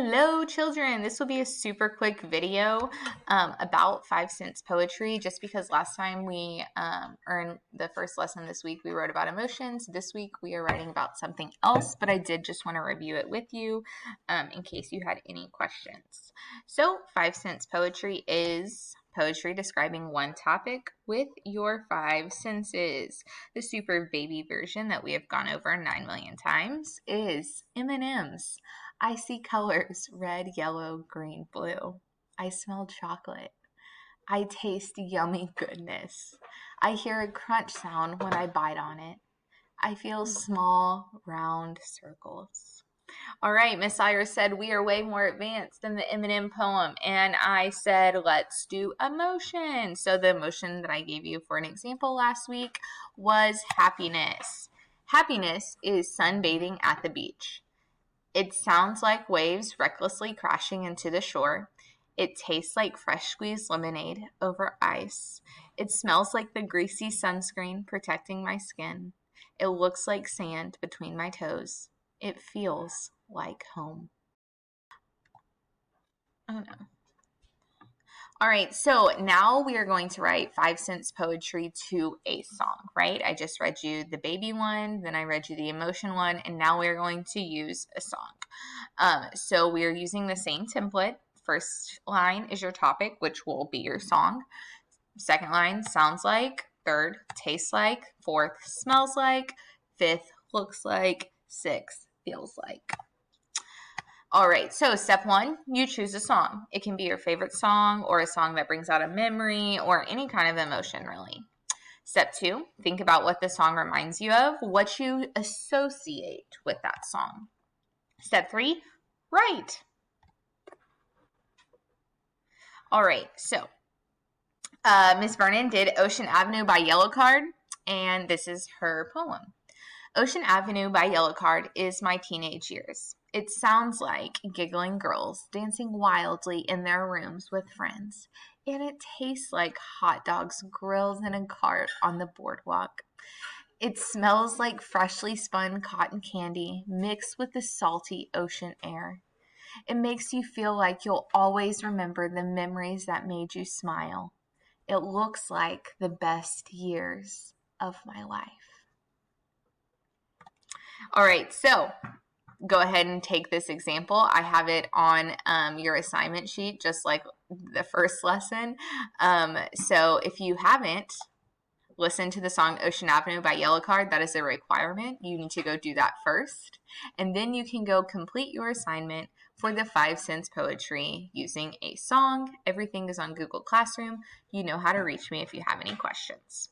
Hello, children. This will be a super quick video about 5 Cents Poetry, just because last time we earned the first lesson this week, we wrote about emotions. This week, we are writing about something else, but I did just want to review it with you in case you had any questions. So 5 Cents Poetry is poetry describing one topic with your 5 senses. The super baby version that we have gone over 9 million times is M&M's. I see colors, red, yellow, green, blue. I smell chocolate. I taste yummy goodness. I hear a crunch sound when I bite on it. I feel small, round circles. All right, Miss Iris said we are way more advanced than the M&M poem, and I said let's do emotion. So the emotion that I gave you for an example last week was happiness. Happiness is sunbathing at the beach. It sounds like waves recklessly crashing into the shore. It tastes like fresh squeezed lemonade over ice. It smells like the greasy sunscreen protecting my skin. It looks like sand between my toes. It feels like home. Oh no. All right, so now we are going to write 5 Cents Poetry to a song, right? I just read you the baby one, then I read you the emotion one, and now we're going to use a song. So we are using the same template. First line is your topic, which will be your song. Second line, sounds like. Third, tastes like. Fourth, smells like. Fifth, looks like. Sixth, feels like. All right, so step 1, you choose a song. It can be your favorite song or a song that brings out a memory or any kind of emotion, really. Step 2, think about what the song reminds you of, what you associate with that song. Step 3, write. All right, so Miss Vernon did Ocean Avenue by Yellowcard, and this is her poem. Ocean Avenue by Yellowcard is my teenage years. It sounds like giggling girls dancing wildly in their rooms with friends, and it tastes like hot dogs grilled in a cart on the boardwalk. It smells like freshly spun cotton candy mixed with the salty ocean air. It makes you feel like you'll always remember the memories that made you smile. It looks like the best years of my life. All right, so go ahead and take this example. I have it on your assignment sheet, just like the first lesson. So if you haven't listened to the song Ocean Avenue by Yellowcard, that is a requirement. You need to go do that first. And then you can go complete your assignment for the 5 Cents Poetry using a song. Everything is on Google Classroom. You know how to reach me if you have any questions.